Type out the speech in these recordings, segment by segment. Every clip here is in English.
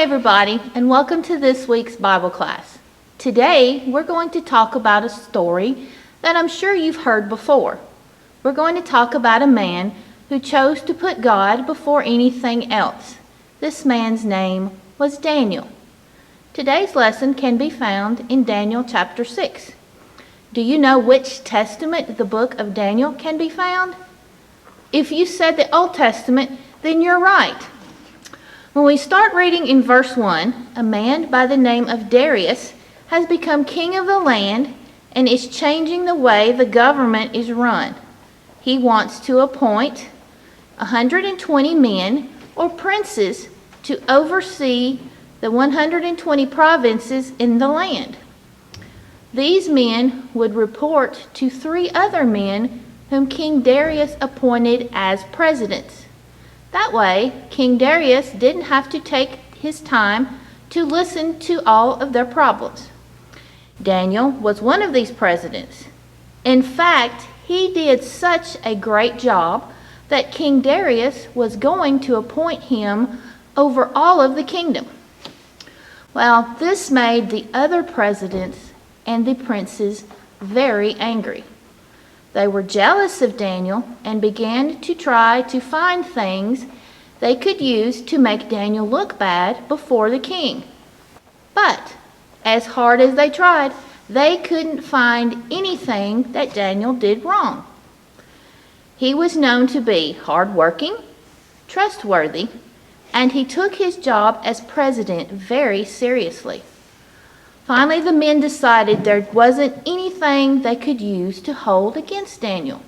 everybody, and welcome to this week's Bible class. Today, we're going to talk about a story that I'm sure you've heard before. We're going to talk about a man who chose to put God before anything else. This man's name was Daniel. Today's lesson can be found in Daniel chapter 6. Do you know which testament the book of Daniel can be found? If you said the Old Testament, then you're right. When we start reading in verse 1, a man by the name of Darius has become king of the land and is changing the way the government is run. He wants to appoint 120 men or princes to oversee the 120 provinces in the land. These men would report to 3 other men whom King Darius appointed as presidents. That way, King Darius didn't have to take his time to listen to all of their problems. Daniel was one of these presidents. In fact, he did such a great job that King Darius was going to appoint him over all of the kingdom. Well, this made the other presidents and the princes very angry. They were jealous of Daniel and began to try to find things they could use to make Daniel look bad before the king. But as hard as they tried, they couldn't find anything that Daniel did wrong. He was known to be hardworking, trustworthy, and he took his job as president very seriously. Finally, the men decided there wasn't anything they could use to hold against Daniel.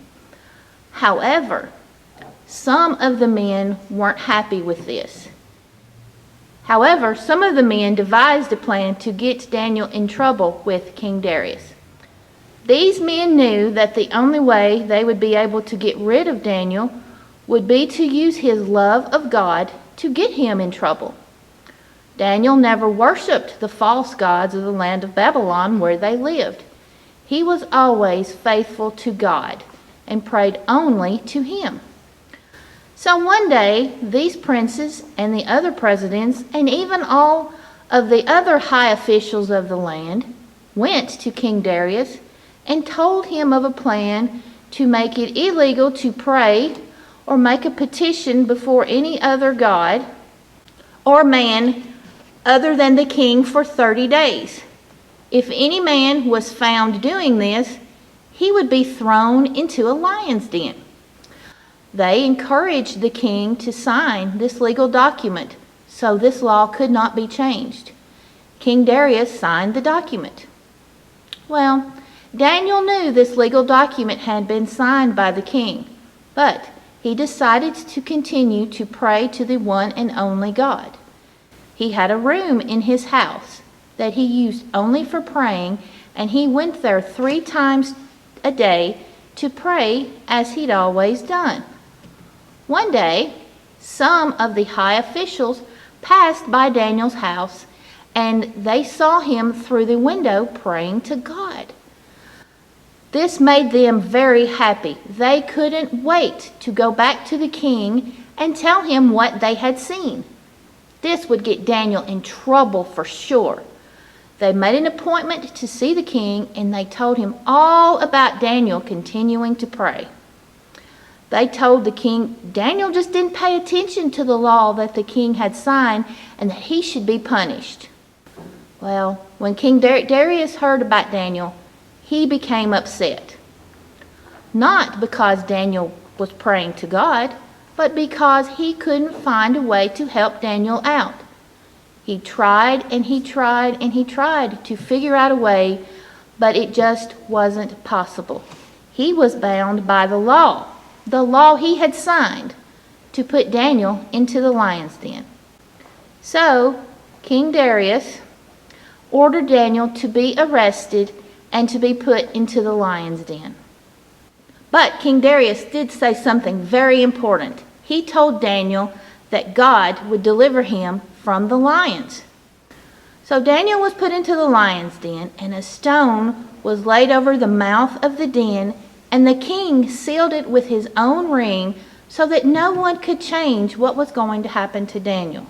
However, some of the men weren't happy with this. However, some of the men devised a plan to get Daniel in trouble with King Darius. These men knew that the only way they would be able to get rid of Daniel would be to use his love of God to get him in trouble. Daniel never worshipped the false gods of the land of Babylon where they lived. He was always faithful to God and prayed only to him. So one day, these princes and the other presidents and even all of the other high officials of the land went to King Darius and told him of a plan to make it illegal to pray or make a petition before any other god or man other than the king for 30 days. If any man was found doing this, he would be thrown into a lion's den. They encouraged the king to sign this legal document, so this law could not be changed. King Darius signed the document. Well, Daniel knew this legal document had been signed by the king, but he decided to continue to pray to the one and only God. He had a room in his house that he used only for praying, and he went there 3 times a day to pray as he'd always done. One day, some of the high officials passed by Daniel's house, and they saw him through the window praying to God. This made them very happy. They couldn't wait to go back to the king and tell him what they had seen. This would get Daniel in trouble for sure. They made an appointment to see the king, and they told him all about Daniel continuing to pray. They told the king Daniel just didn't pay attention to the law that the king had signed and that he should be punished. Well, when King Darius heard about Daniel, he became upset. Not because Daniel was praying to God, but because he couldn't find a way to help Daniel out. He tried and he tried and he tried to figure out a way, but it just wasn't possible. He was bound by the law he had signed to put Daniel into the lion's den. So, King Darius ordered Daniel to be arrested and to be put into the lion's den. But King Darius did say something very important. He told Daniel that God would deliver him from the lions. So Daniel was put into the lion's den, and a stone was laid over the mouth of the den, and the king sealed it with his own ring so that no one could change what was going to happen to Daniel.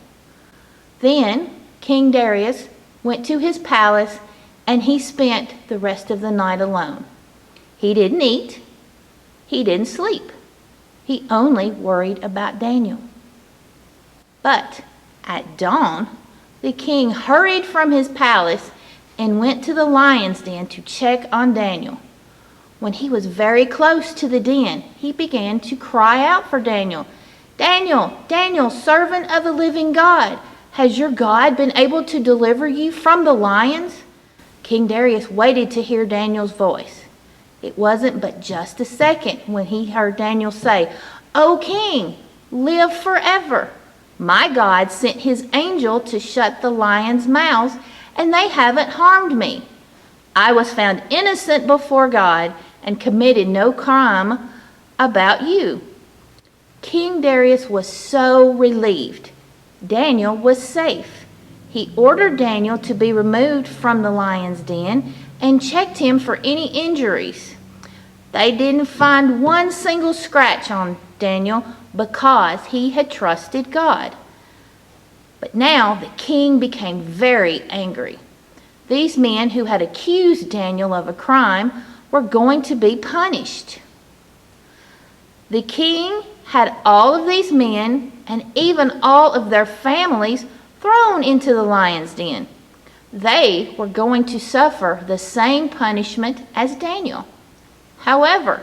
Then King Darius went to his palace and he spent the rest of the night alone. He didn't eat. He didn't sleep. He only worried about Daniel. But at dawn, the king hurried from his palace and went to the lion's den to check on Daniel. When he was very close to the den, he began to cry out for Daniel. "Daniel, Daniel, servant of the living God, has your God been able to deliver you from the lions?" King Darius waited to hear Daniel's voice. It wasn't but just a second when he heard Daniel say, "O king, live forever. My God sent his angel to shut the lions' mouths, and they haven't harmed me. I was found innocent before God and committed no crime about you." King Darius was so relieved. Daniel was safe. He ordered Daniel to be removed from the lion's den and checked him for any injuries. They didn't find one single scratch on Daniel because he had trusted God. But now the king became very angry. These men who had accused Daniel of a crime were going to be punished. The king had all of these men and even all of their families thrown into the lion's den. They were going to suffer the same punishment as Daniel. However,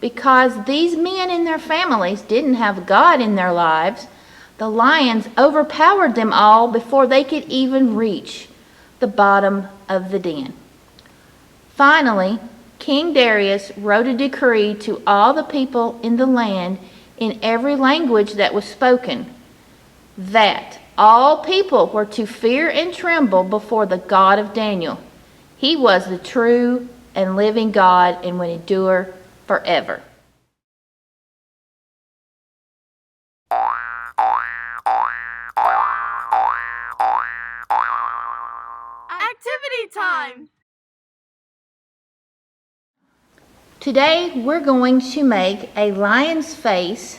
because these men and their families didn't have God in their lives, the lions overpowered them all before they could even reach the bottom of the den. Finally, King Darius wrote a decree to all the people in the land in every language that was spoken, that all people were to fear and tremble before the God of Daniel. He was the true and living God and would endure forever. Activity time! Today we're going to make a lion's face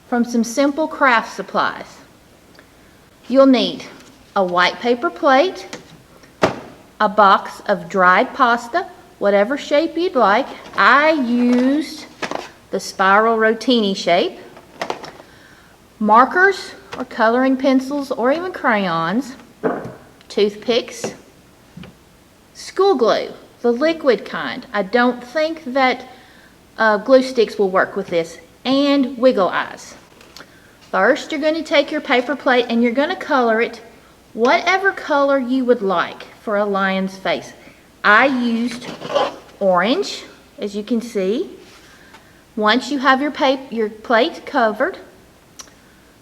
from some simple craft supplies. You'll need a white paper plate, a box of dried pasta, whatever shape you'd like. I used the spiral rotini shape, markers or coloring pencils or even crayons, toothpicks, school glue, the liquid kind. I don't think that glue sticks will work with this, and wiggle eyes. First, you're going to take your paper plate and you're going to color it whatever color you would like for a lion's face. I used orange, as you can see. Once you have your plate covered,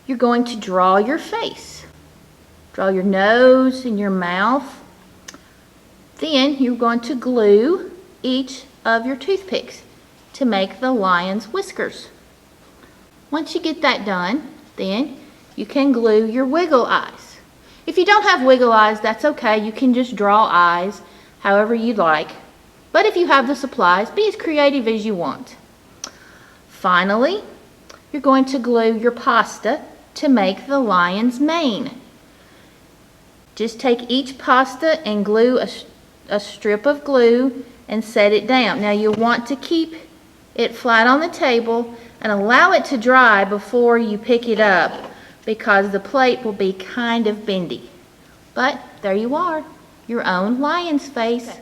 you're going to draw your face. Draw your nose and your mouth. Then you're going to glue each of your toothpicks to make the lion's whiskers. Once you get that done, then you can glue your wiggle eyes. If you don't have wiggle eyes, that's okay. You can just draw eyes however you'd like. But if you have the supplies, be as creative as you want. Finally, you're going to glue your pasta to make the lion's mane. Just take each pasta and glue a strip of glue and set it down. Now you'll want to keep it flat on the table and allow it to dry before you pick it up, because the plate will be kind of bendy. But there you are, your own lion's face.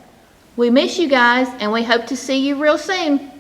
We miss you guys and we hope to see you real soon.